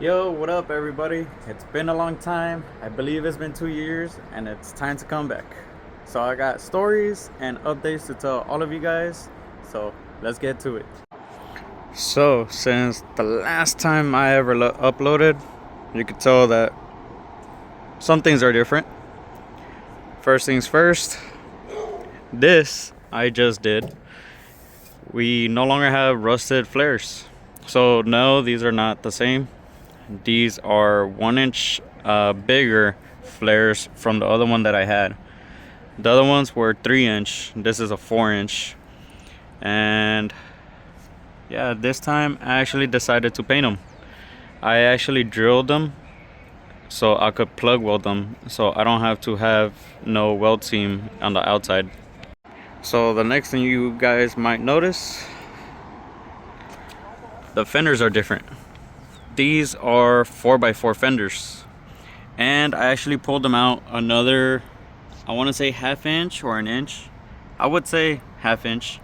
Yo, what up, everybody? It's been a long time. I believe it's been 2 years, and it's time to come back. So, I got stories and updates to tell all of you guys. So, let's get to it. So, since the last time I ever uploaded, you could tell that some things are different. First things first, this I just did. We no longer have rusted flares. So, no, these are not the same. These are 1 inch bigger flares from the other one that I had. The other ones were 3 inch. This is a 4 inch. And yeah, this time I actually decided to paint them. I actually drilled them so I could plug weld them, so I don't have to have no weld seam on the outside. So the next thing you guys might notice, the fenders are different. These are 4x4 fenders, and I actually pulled them out another, I want to say ½ inch or an inch. I would say ½ inch,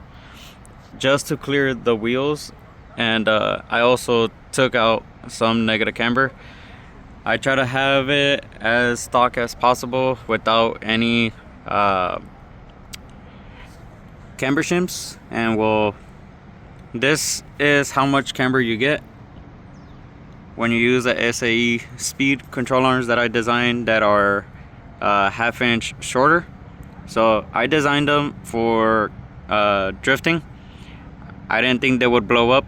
just to clear the wheels. And I also took out some negative camber. I try to have it as stock as possible without any camber shims. And well, this is how much camber you get when you use the SAE speed control arms that I designed that are ½ inch shorter. So I designed them for drifting. I didn't think they would blow up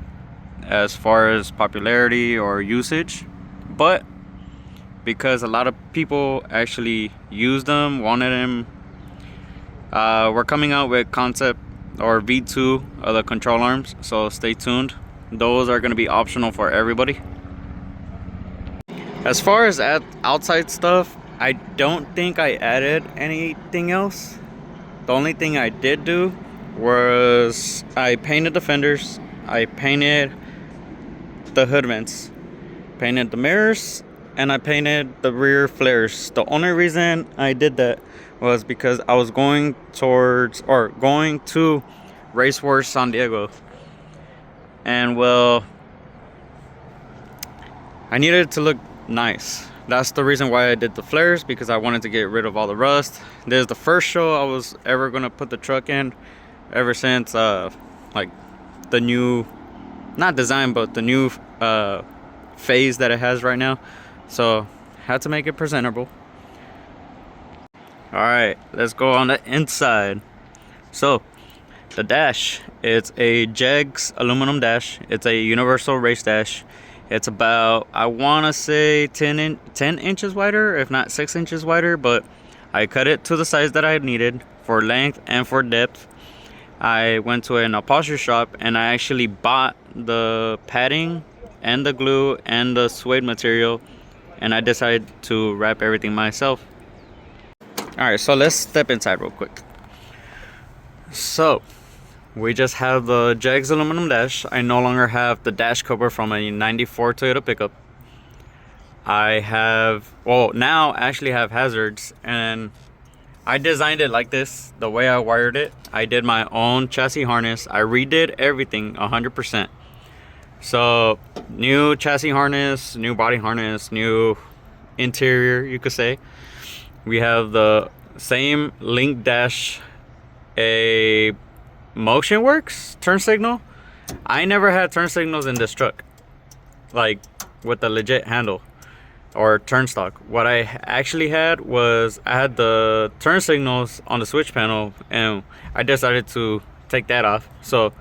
as far as popularity or usage, but because a lot of people actually used them, wanted them, we're coming out with concept or V2 of the control arms, so stay tuned. Those are going to be optional for everybody. As far as outside stuff, I don't think I added anything else. The only thing I did do was I painted the fenders, I painted the hood vents, painted the mirrors, and I painted the rear flares. The only reason I did that was because I was going to Race Wars San Diego, and well, I needed it to look nice. That's the reason why I did the flares, because I wanted to get rid of all the rust. This is the first show I was ever gonna put the truck in, ever since like the new, not design, but the new phase that it has right now. So had to make it presentable. All right, let's go on the inside. So the dash, it's a Jegs aluminum dash. It's a universal race dash. It's about, I want to say 10 inches wider, if not 6 inches wider, but I cut it to the size that I needed for length and for depth. I went to an upholstery shop and I actually bought the padding and the glue and the suede material, and I decided to wrap everything myself. All right, so let's step inside real quick. So we just have the Jegs aluminum dash. I no longer have the dash cover from a 94 Toyota pickup. I have, well, now actually have hazards, and I designed it like this, the way I wired it. I did my own chassis harness. I redid everything 100%. So new chassis harness, new body harness, new interior, you could say. We have the same link dash, a motion works turn signal. I never had turn signals in this truck, like with the legit handle or turn stock. What I actually had was I had the turn signals on the switch panel, and I decided to take that off. So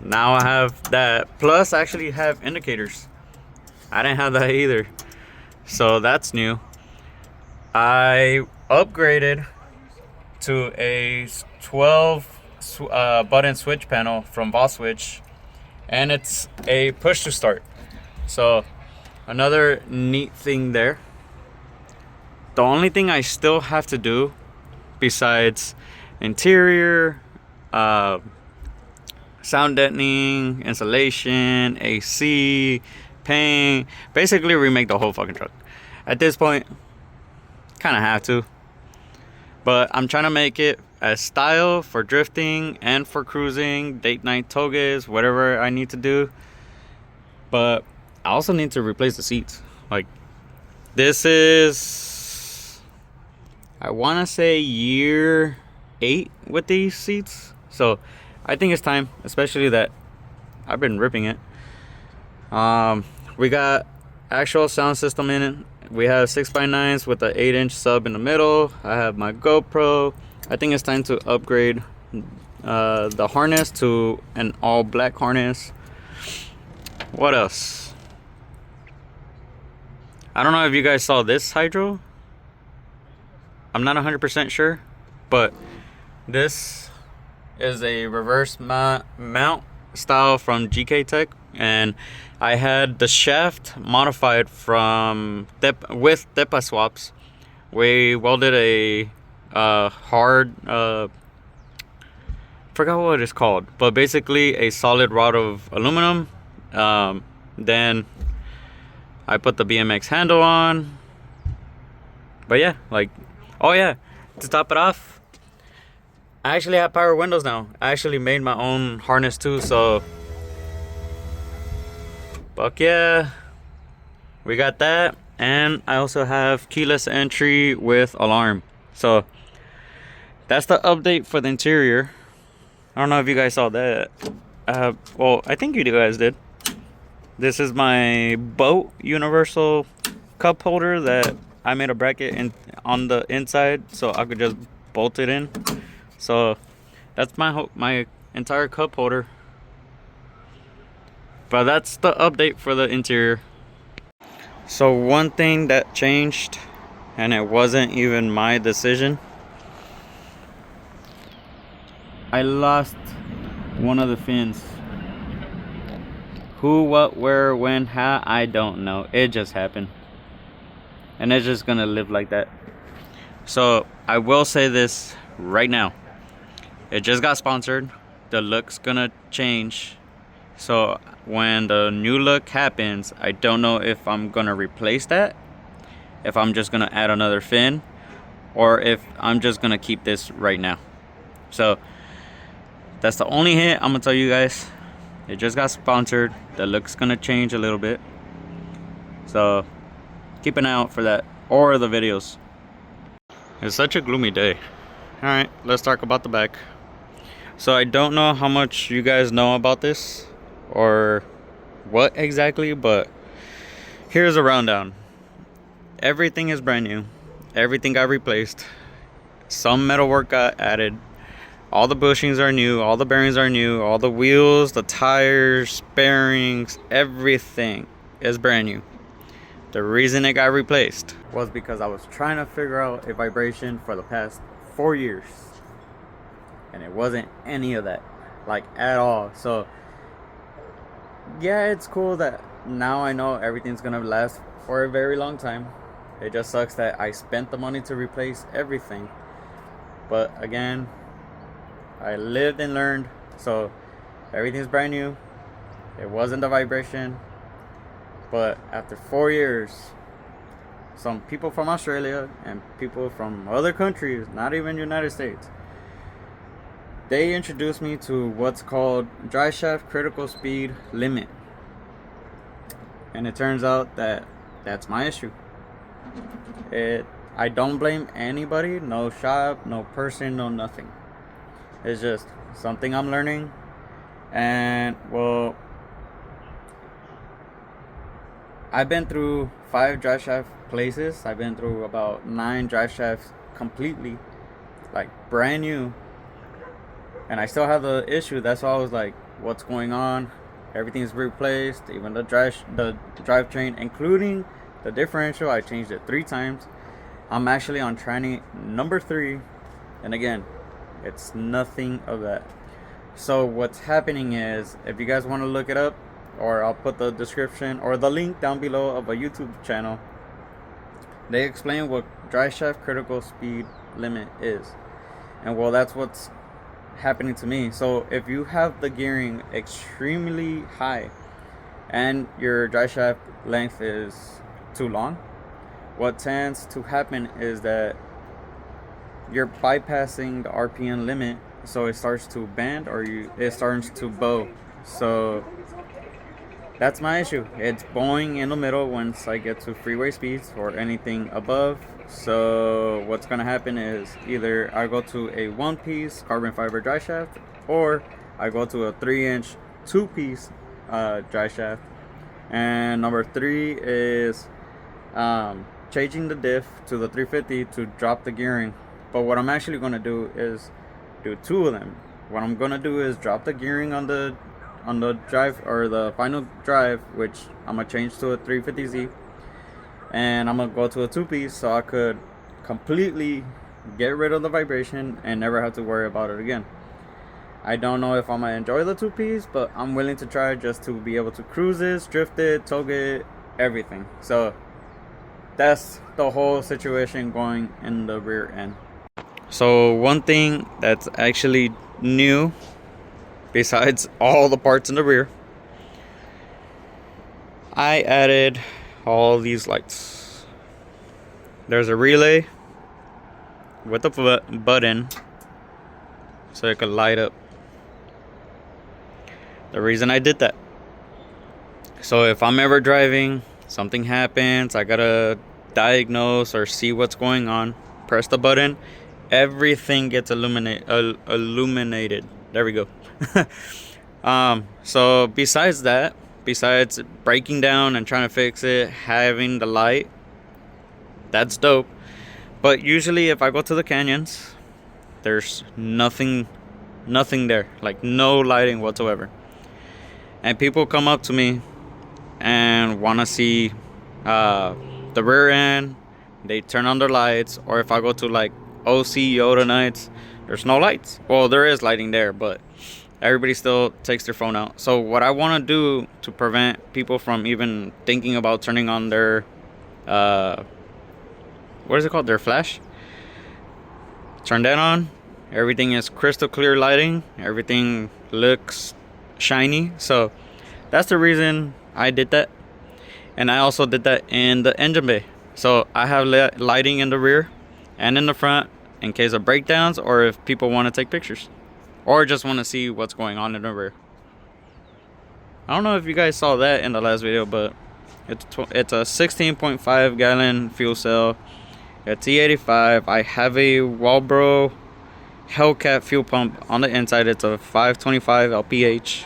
now I have that, plus I actually have indicators. I didn't have that either, so that's new. I upgraded to a 12 button switch panel from Switch, and it's a push to start. So another neat thing there. The only thing I still have to do besides interior, sound deadening, insulation, AC, paint, basically remake the whole fucking truck. At this point, kind of have to, but I'm trying to make it as style for drifting and for cruising, date night togas, whatever I need to do. But I also need to replace the seats. Like, this is, I want to say year 8 with these seats. So I think it's time, especially that I've been ripping it. We got actual sound system in it. We have 6x9s with an 8-inch sub in the middle. I have my GoPro. I think it's time to upgrade the harness to an all black harness. What else? I don't know if you guys saw this hydro. I'm not 100% sure, but this is a reverse mount style from GK Tech, and I had the shaft modified from with Depa swaps. We welded a hard forgot what it's called, but basically a solid rod of aluminum. Then I put the BMX handle on. But yeah, like, oh yeah, to top it off, I actually have power windows now. I actually made my own harness too, so fuck yeah, we got that. And I also have keyless entry with alarm. So that's the update for the interior. I don't know if you guys saw that. Well, I think you guys did. This is my boat universal cup holder that I made a bracket on the inside so I could just bolt it in. So that's my entire cup holder. But that's the update for the interior. So one thing that changed, and it wasn't even my decision, I lost one of the fins. Who, what, where, when, how, I don't know. It just happened. And it's just gonna live like that. So I will say this right now. It just got sponsored. The look's gonna change. So when the new look happens, I don't know if I'm gonna replace that, if I'm just gonna add another fin, or if I'm just gonna keep this right now. So that's the only hint I'm gonna tell you guys. It just got sponsored. The look's gonna change a little bit. So keep an eye out for that, or the videos. It's such a gloomy day. Alright, let's talk about the back. So I don't know how much you guys know about this or what exactly, but here's a rundown. Everything is brand new. Everything got replaced. Some metal work got added. All the bushings are new. All the bearings are new. All the wheels, the tires, bearings, everything is brand new. The reason it got replaced was because I was trying to figure out a vibration for the past 4 years. And it wasn't any of that, like, at all. So yeah, it's cool that now I know everything's gonna last for a very long time. It just sucks that I spent the money to replace everything. But again, I lived and learned. So everything's brand new. It wasn't the vibration. But after 4 years, some people from Australia and people from other countries, not even United States, they introduced me to what's called drive shaft critical speed limit. And it turns out that that's my issue. I don't blame anybody, no shop, no person, no nothing. It's just something I'm learning. And well, I've been through 5 drive shaft places. I've been through about 9 drive shafts completely, like brand new. And I still have the issue. That's why I was like, what's going on? Everything's replaced, even the drivetrain, including the differential. I changed it 3 times. I'm actually on training number 3. And again, it's nothing of that. So what's happening is, if you guys want to look it up, or I'll put the description or the link down below of a YouTube channel, they explain what drive shaft critical speed limit is. And well, that's what's happening to me. So if you have the gearing extremely high and your drive shaft length is too long, what tends to happen is that you're bypassing the RPM limit, so it starts to bend, or it starts to bow. So That's my issue. It's blowing in the middle once I get to freeway speeds or anything above. So what's gonna happen is either I go to a one-piece carbon fiber dry shaft, or I go to a 3-inch two-piece dry shaft. And number three is changing the diff to the 350 to drop the gearing. But what I'm actually gonna do is do two of them. What I'm gonna do is drop the gearing on the drive, or the final drive, which I'm gonna change to a 350Z, and I'm gonna go to a two-piece so I could completely get rid of the vibration and never have to worry about it again. I don't know if I'm gonna enjoy the two-piece, but I'm willing to try just to be able to cruise it, drift it, tow it, everything. So that's the whole situation going in the rear end. So one thing that's actually new, besides all the parts in the rear, I added all these lights. There's a relay with a button so it could light up. The reason I did that, so if I'm ever driving, something happens, I gotta diagnose or see what's going on, press the button, everything gets illuminated. There we go. So besides breaking down and trying to fix it, having the light, that's dope. But usually if I go to the canyons, there's nothing there, like no lighting whatsoever. And people come up to me and want to see the rear end. They turn on their lights. Or if I go to like OC Yoda nights, there's no lights. Well, there is lighting there, but everybody still takes their phone out. So what I want to do to prevent people from even thinking about turning on their what is it called, their flash, turn that on. Everything is crystal clear lighting, everything looks shiny. So that's the reason I did that. And I also did that in the engine bay. So I have lighting in the rear and in the front in case of breakdowns, or if people want to take pictures or just want to see what's going on in the rear. I don't know if you guys saw that in the last video, but it's a 16.5 gallon fuel cell, a T85. I have a Walbro Hellcat fuel pump on the inside. It's a 525 LPH.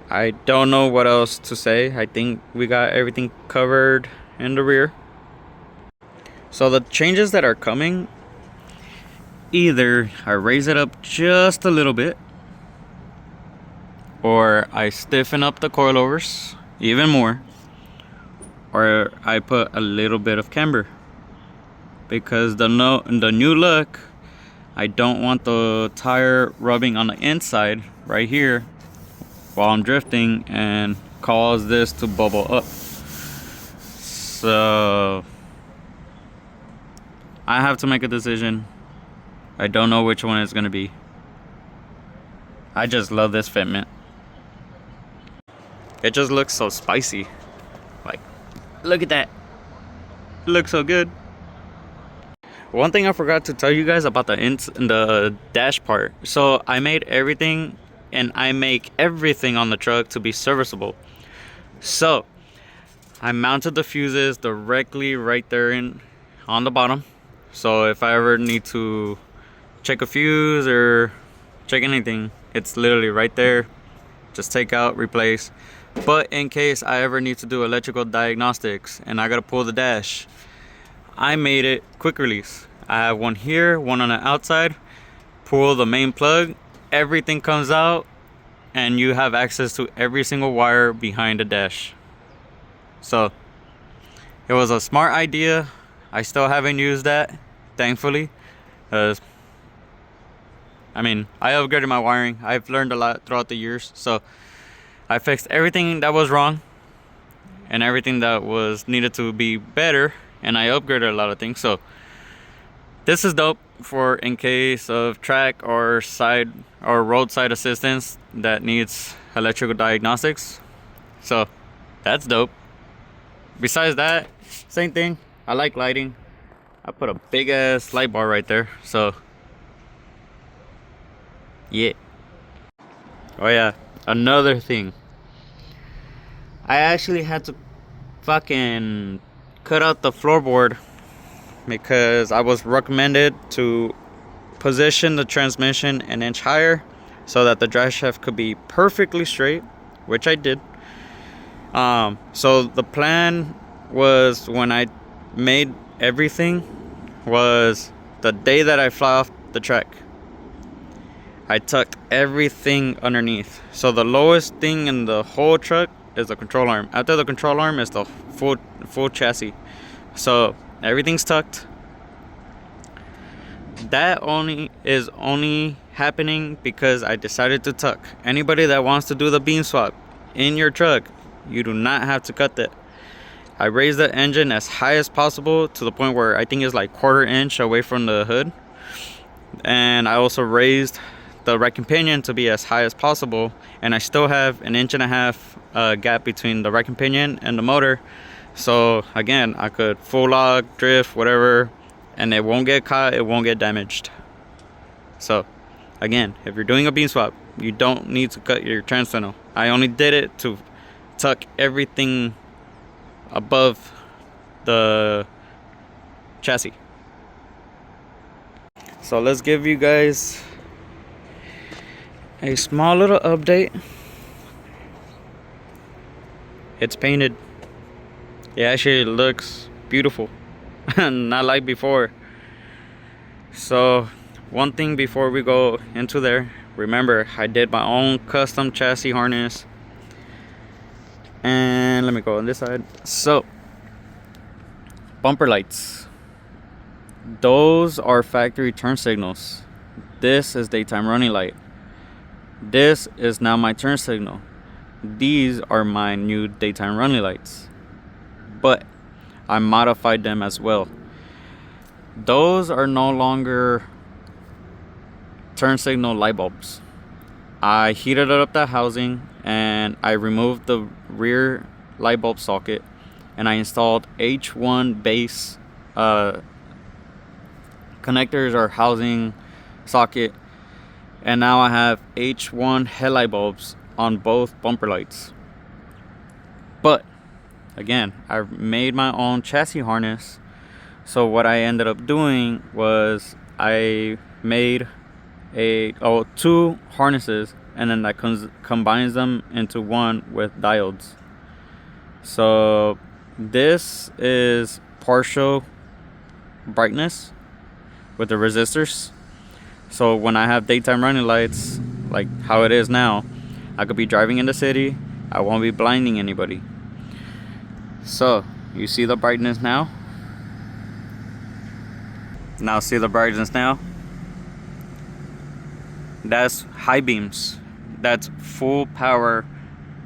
I don't know what else to say. I think we got everything covered in the rear. So the changes that are coming, either I raise it up just a little bit, or I stiffen up the coilovers even more, or I put a little bit of camber. Because the new look, I don't want the tire rubbing on the inside right here while I'm drifting and cause this to bubble up. So I have to make a decision. I don't know which one it's gonna be. I just love this fitment. It just looks so spicy. Like, look at that. It looks so good. One thing I forgot to tell you guys about the dash part. So I made everything, and I make everything on the truck to be serviceable. So I mounted the fuses directly right there on the bottom. So if I ever need to check a fuse or check anything, it's literally right there. Just take out, replace. But in case I ever need to do electrical diagnostics and I gotta pull the dash, I made it quick release. I have one here, one on the outside. Pull the main plug, everything comes out, and you have access to every single wire behind the dash. So it was a smart idea. I still haven't used that, thankfully. I upgraded my wiring. I've learned a lot throughout the years. So I fixed everything that was wrong and everything that was needed to be better, and I upgraded a lot of things. So this is dope for in case of track or side or roadside assistance that needs electrical diagnostics. So that's dope. Besides that, same thing. I like lighting. I put a big ass light bar right there. So yeah. Oh yeah, another thing. I actually had to fucking cut out the floorboard because I was recommended to position the transmission an inch higher so that the drive shaft could be perfectly straight, which I did. So the plan was, when I made everything, was the day that I fly off the track, I tucked everything underneath. So the lowest thing in the whole truck is the control arm. After the control arm is the full chassis. So everything's tucked. That is only happening because I decided to tuck. Anybody that wants to do the beam swap in your truck, you do not have to cut that. I raised the engine as high as possible to the point where I think it's like 1/4 inch away from the hood. And I also raised the right companion to be as high as possible, and I still have 1.5 inch gap between the right companion and the motor. So again, I could full lock, drift, whatever, and it won't get caught, it won't get damaged. So again, if you're doing a beam swap, you don't need to cut your trans tunnel. I only did it to tuck everything above the chassis. So let's give you guys a small little update. It's painted. It actually looks beautiful. Not like before. So one thing before we go into there, remember I did my own custom chassis harness. And let me go on this side. So bumper lights, those are factory turn signals. This is daytime running light. This is now my turn signal. These are my new daytime running lights, but I modified them as well. Those are no longer turn signal light bulbs. I heated up the housing and I removed the rear light bulb socket, and I installed H1 base connectors or housing socket, and now I have H1 headlight bulbs on both bumper lights. But again, I made my own chassis harness. So what I ended up doing was I made two harnesses, and then that combines them into one with diodes. So this is partial brightness with the resistors. So when I have daytime running lights, like how it is now, I could be driving in the city, I won't be blinding anybody. So you see the brightness now? Now see the brightness now? That's high beams. That's full power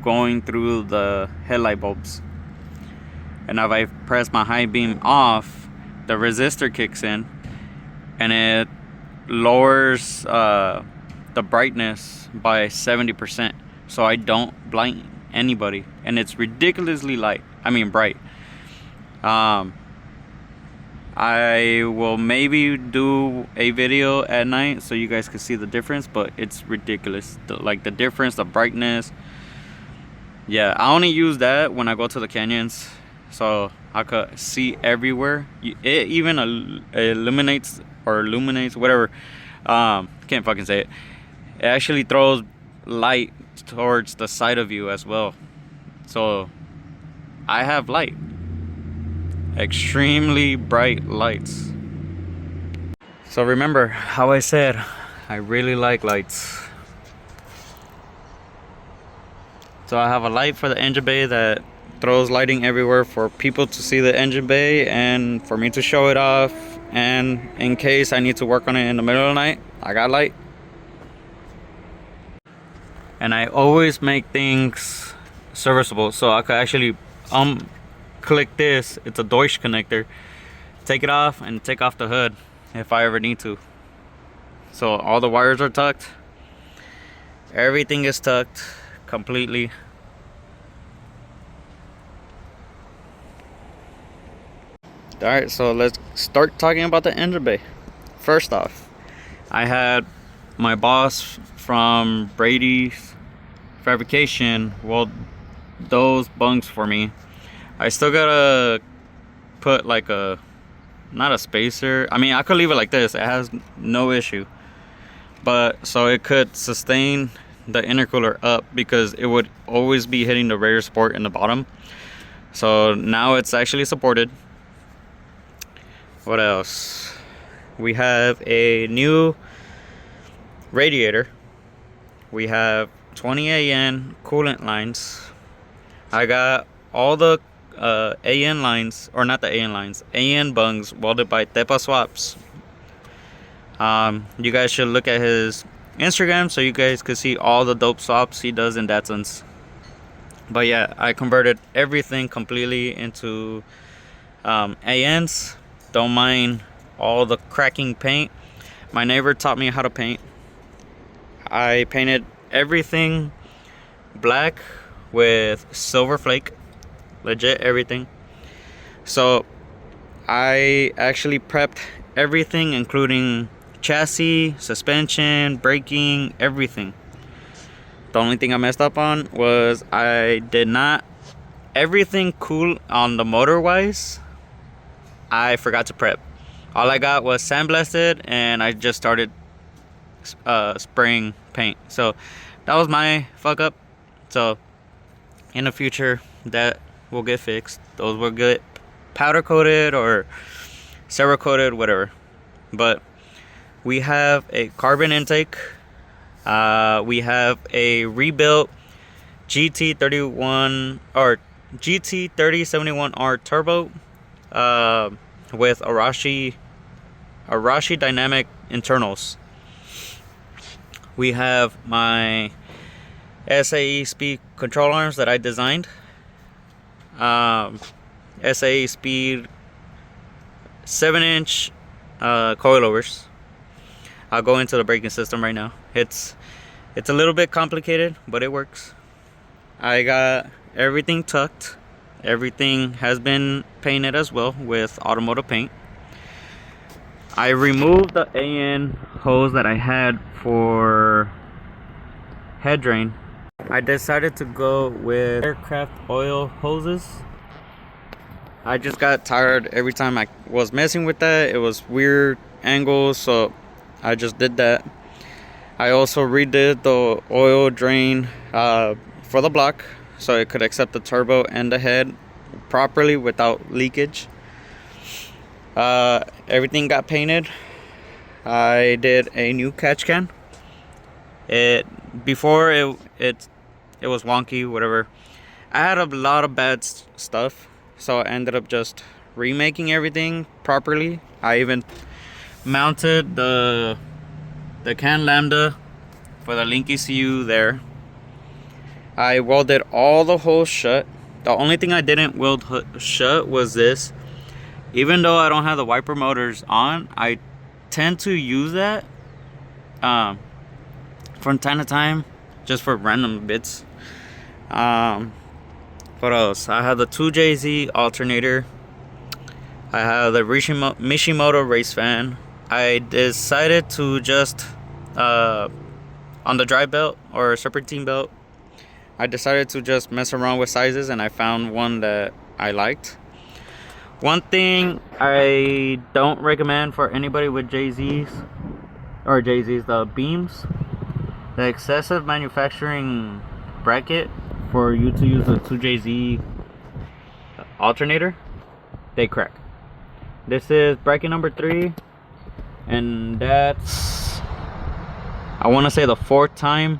going through the headlight bulbs. And if I press my high beam off, the resistor kicks in and it lowers the brightness by 70%, so I don't blind anybody, and it's ridiculously bright. I will maybe do a video at night so you guys can see the difference, but it's ridiculous. The difference, the brightness. Yeah, I only use that when I go to the canyons, so I could see everywhere. It even illuminates, whatever. Can't fucking say it. It actually throws light towards the side of you as well. So I have light. Extremely bright lights. So remember how I said I really like lights. So I have a light for the engine bay that throws lighting everywhere for people to see the engine bay and for me to show it off, and in case I need to work on it in the middle of the night, I got light. And I always make things serviceable, so I could actually click this. It's a Deutsch connector. Take it off and take off the hood if I ever need to. So all the wires are tucked. Everything is tucked completely. Alright, so let's start talking about the engine bay. First off, I had my boss from Brady's Fabrication those bunks for me. I still gotta put like a, not a spacer. I mean, I could leave it like this. It has no issue. But so it could sustain the intercooler up, because it would always be hitting the radiator support in the bottom. So now it's actually supported. What else? We have a new radiator. We have 20 AN coolant lines. I got all the AN lines, or not the AN lines, AN bungs welded by Tepa Swaps. You guys should look at his Instagram so you guys could see all the dope swaps he does in Datsuns. But yeah, I converted everything completely into ANs. Don't mind all the cracking paint. My neighbor taught me how to paint. I painted everything black with silver flake, legit everything. So I actually prepped everything, including chassis, suspension, braking, everything. The only thing I messed up on was I did not, everything cool on the motor wise, I forgot to prep. All I got was sandblasted, and I just started spraying paint. So that was my fuck up. So in the future, that will get fixed. Those will get powder coated or Cerakoted, whatever. But we have a carbon intake. We have a rebuilt GT31 or GT3071R turbo with Arashi dynamic internals. We have my SAE speed control arms that I designed. SAE speed 7-inch coilovers. I'll go into the braking system right now. It's a little bit complicated, but it works. I got everything tucked. Everything has been painted as well with automotive paint. I removed the AN hose that I had for head drain. I decided to go with aircraft oil hoses. I just got tired every time I was messing with that. It was weird angles, so I just did that. I also redid the oil drain for the block so it could accept the turbo and the head properly without leakage. Everything got painted. I did a new catch can. Before it was wonky, whatever. I had a lot of bad stuff, so I ended up just remaking everything properly. I even mounted the can lambda for the link ECU there. I welded all the holes shut. The only thing I didn't weld shut was this. Even though I don't have the wiper motors on, I tend to use that from time to time, just for random bits. What else? I have the 2JZ alternator. I have the Mishimoto race fan. I decided to just on the drive belt or serpentine belt, I decided to just mess around with sizes, and I found one that I liked. One thing I don't recommend for anybody with JZs, the beams, the excessive manufacturing bracket for you to use a 2JZ alternator, they crack. This is bracket number 3, and that's, I want to say, the 4th time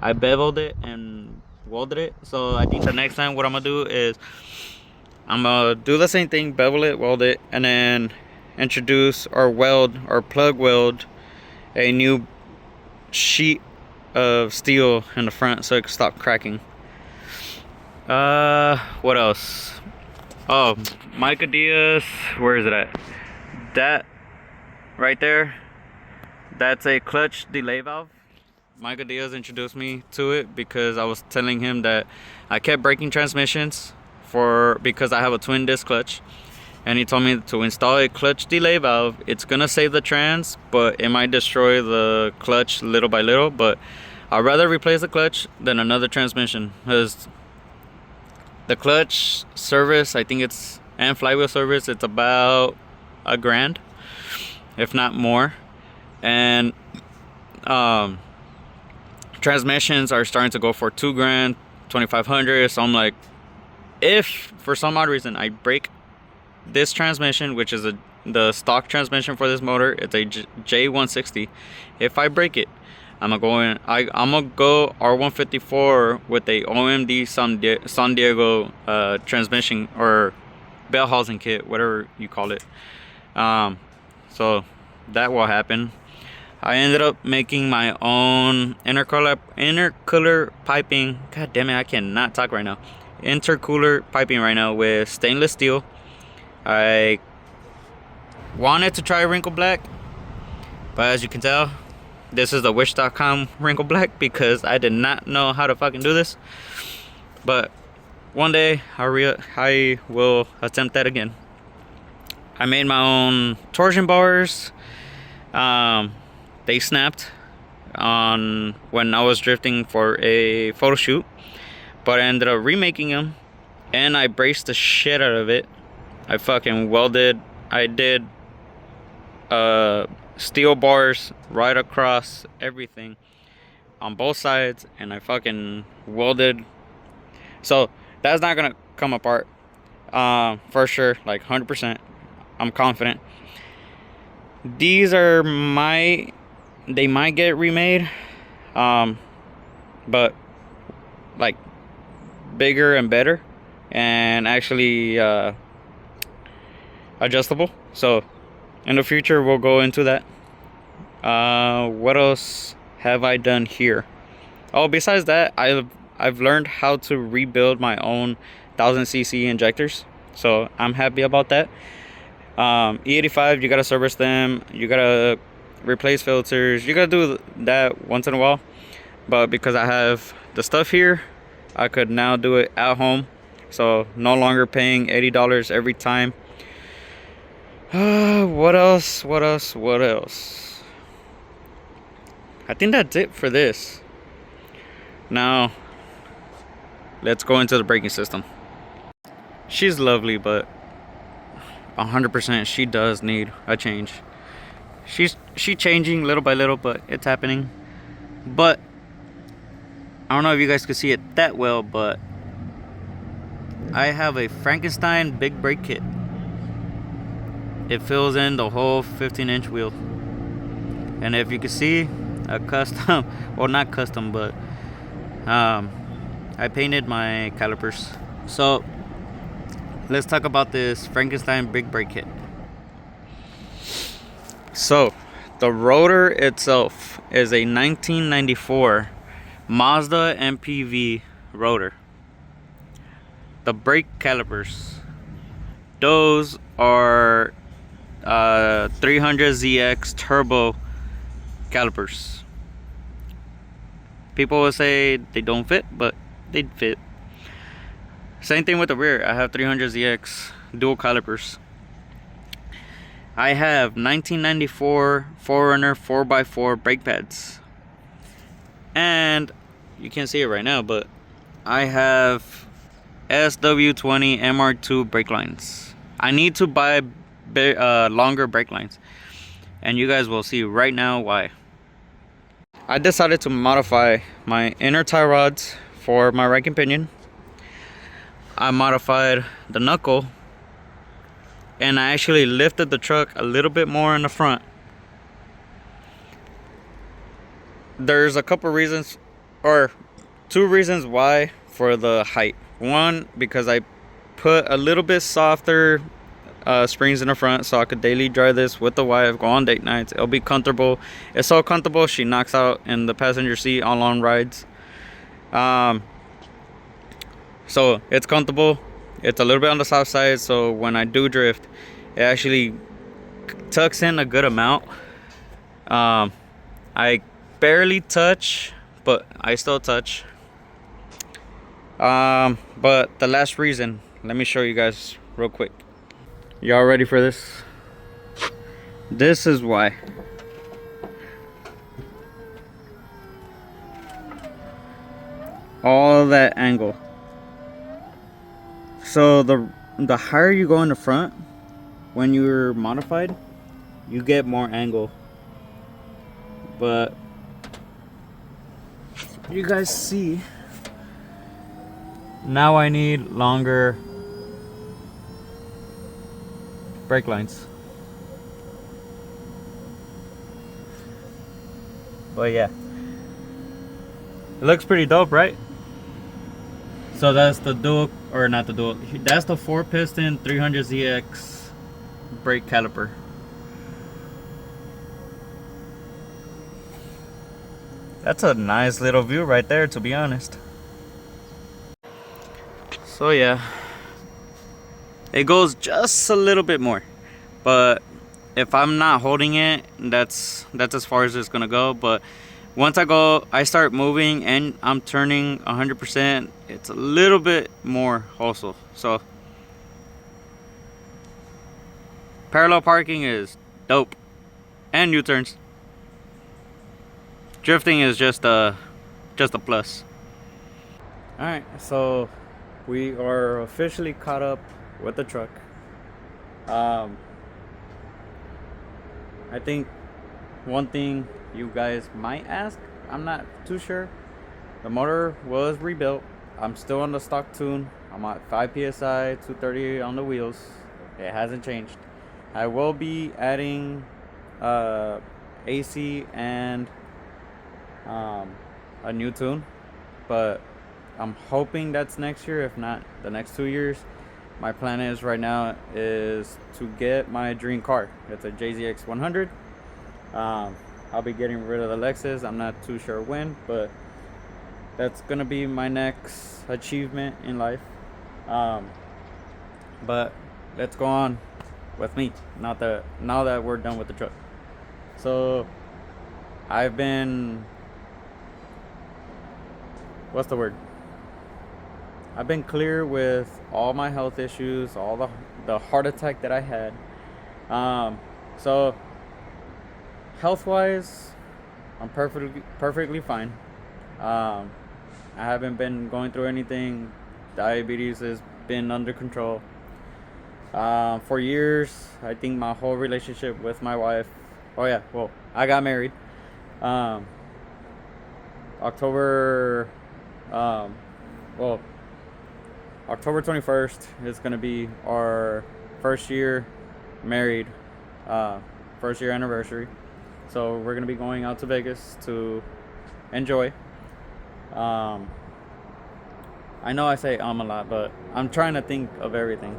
I beveled it and welded it. So I think the next time what I'm gonna do is I'm gonna do the same thing, bevel it, weld it, and then introduce or weld or plug weld a new sheet of steel in the front so it can stop cracking. What else? Oh, Micah Diaz, where is it at? That right there, that's a clutch delay valve. Micah Diaz introduced me to it because I was telling him that I kept breaking transmissions because I have a twin disc clutch, and he told me to install a clutch delay valve. It's gonna save the trans, but it might destroy the clutch little by little. But I'd rather replace the clutch than another transmission, because The clutch service, I think it's, and flywheel service, it's about $1,000, if not more. And transmissions are starting to go for $2,000, $2,500. So I'm like, if for some odd reason I break this transmission, which is the stock transmission for this motor, it's a J160. If I break it, I'm gonna go R154 with a OMD San Diego transmission or bell housing kit, whatever you call it. So that will happen. I ended up making my own intercooler piping. God damn it, I cannot talk right now. Intercooler piping right now with stainless steel. I wanted to try wrinkle black, but as you can tell, this is the wish.com wrinkle black because I did not know how to fucking do this. But one day I will attempt that again. I made my own torsion bars. They snapped on when I was drifting for a photo shoot, but I ended up remaking them, and I braced the shit out of it. I fucking welded. I did steel bars right across everything on both sides, and I fucking welded. So that's not gonna come apart for sure, like 100%. I'm confident. These are they might get remade, but like bigger and better, and actually adjustable. So in the future we'll go into that. What else have I done here? Oh, besides that, I've learned how to rebuild my own 1000cc injectors, so I'm happy about that. E85, you gotta service them, you gotta replace filters, you gotta do that once in a while. But because I have the stuff here, I could now do it at home, so no longer paying $80 every time. What else? I think that's it for this. Now let's go into the braking system. She's lovely, but 100% she does need a change. She's changing little by little, but it's happening. But I don't know if you guys can see it that well, but I have a Frankenstein big brake kit. It fills in the whole 15-inch wheel. And if you can see, a custom, well, not custom, but I painted my calipers. So let's talk about this Frankenstein big brake kit. So the rotor itself is a 1994 Mazda MPV rotor. The brake calipers, those are 300ZX turbo calipers. People will say they don't fit, but they fit. Same thing with the rear. I have 300ZX dual calipers. I have 1994 4Runner 4x4 brake pads, and you can't see it right now, but I have SW20 MR2 brake lines. I need to buy longer brake lines, and you guys will see right now why. I decided to modify my inner tie rods for my rack and pinion. I modified the knuckle, and I actually lifted the truck a little bit more in the front. There's a couple reasons, or 2 reasons why for the height. One, because I put a little bit softer springs in the front so I could daily drive this with the wife, go on date nights. It'll be comfortable. It's so comfortable she knocks out in the passenger seat on long rides. So it's comfortable. It's a little bit on the soft side, so when I do drift, it actually tucks in a good amount. I barely touch, but I still touch. But the last reason, let me show you guys real quick. Y'all ready for this? This is why. All that angle. So the higher you go in the front, when you're modified, you get more angle. But you guys see, now I need longer brake lines. But yeah, it looks pretty dope, right? So that's the dual, or not the dual, that's the 4-piston 300ZX brake caliper. That's a nice little view right there, to be honest. So yeah, it goes just a little bit more, but if I'm not holding it, that's as far as it's gonna go. But once I start moving and I'm turning 100%, it's a little bit more also. So parallel parking is dope, and U-turns. Drifting is just a plus. All right, so we are officially caught up with the truck. I think one thing you guys might ask, I'm not too sure. The motor was rebuilt. I'm still on the stock tune. I'm at 5 psi, 230 on the wheels. It hasn't changed. I will be adding AC and a new tune, but I'm hoping that's next year, if not the next 2 years. My plan is right now is to get my dream car. It's a JZX 100. I'll be getting rid of the Lexus. I'm not too sure when, but that's gonna be my next achievement in life. But let's go on with me now that we're done with the truck. So I've been, what's the word? I've been clear with all my health issues, all the heart attack that I had. So health wise, I'm perfectly fine. I haven't been going through anything. Diabetes has been under control. For years, I think my whole relationship with my wife. Oh yeah, well, I got married. October 21st is going to be our first year married, first year anniversary. So we're going to be going out to Vegas to enjoy. I know I say a lot, but I'm trying to think of everything.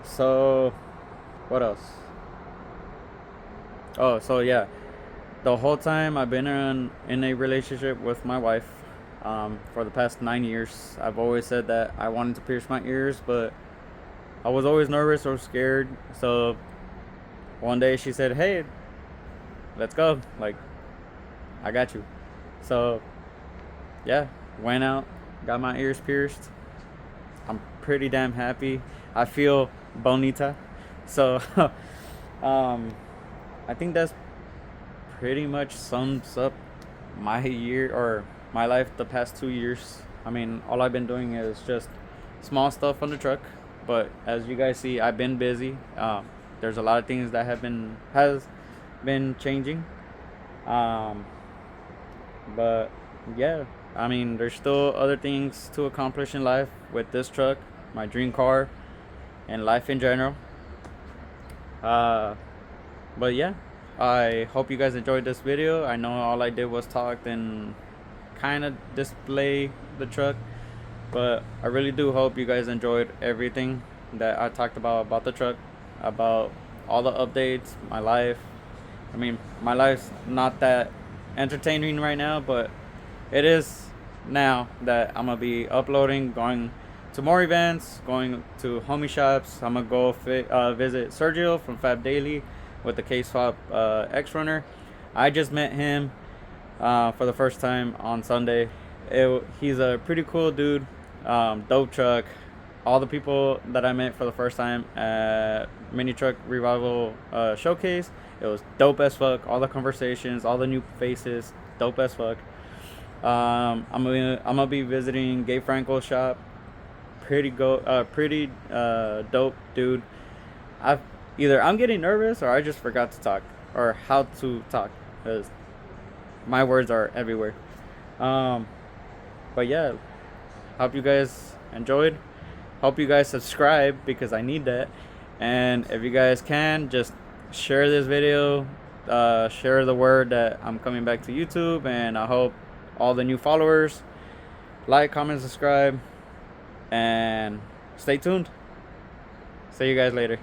So what else? Oh, so yeah, the whole time I've been in a relationship with my wife, for the past 9 years, I've always said that I wanted to pierce my ears, but I was always nervous or scared. So one day she said, "Hey, let's go. Like, I got you." So yeah, went out, got my ears pierced. I'm pretty damn happy. I feel bonita. So I think that's pretty much sums up my year or my life the past 2 years. I mean, all I've been doing is just small stuff on the truck, but as you guys see, I've been busy. There's a lot of things that has been changing. But yeah, I mean, there's still other things to accomplish in life with this truck, my dream car, and life in general. But yeah, I hope you guys enjoyed this video. I know all I did was talk and kind of display the truck, but I really do hope you guys enjoyed everything that I talked about the truck, about all the updates, my life. I mean, my life's not that entertaining right now, but it is now that I'm gonna be uploading, going to more events, going to homie shops. I'm gonna go visit Sergio from Fab Daily with the K-Swap X Runner. I just met him for the first time on Sunday. He's a pretty cool dude, dope truck. All the people that I met for the first time at Mini Truck Revival Showcase, it was dope as fuck. All the conversations, all the new faces, dope as fuck. I'm gonna be visiting Gabe Franco's shop pretty dope dude. I've Either I'm getting nervous or I just forgot to talk or how to talk because my words are everywhere. Um, but yeah, hope you guys enjoyed. Hope you guys subscribe because I need that. And if you guys can, just share this video. Share the word that I'm coming back to YouTube. And I hope all the new followers like, comment, subscribe, and stay tuned. See you guys later.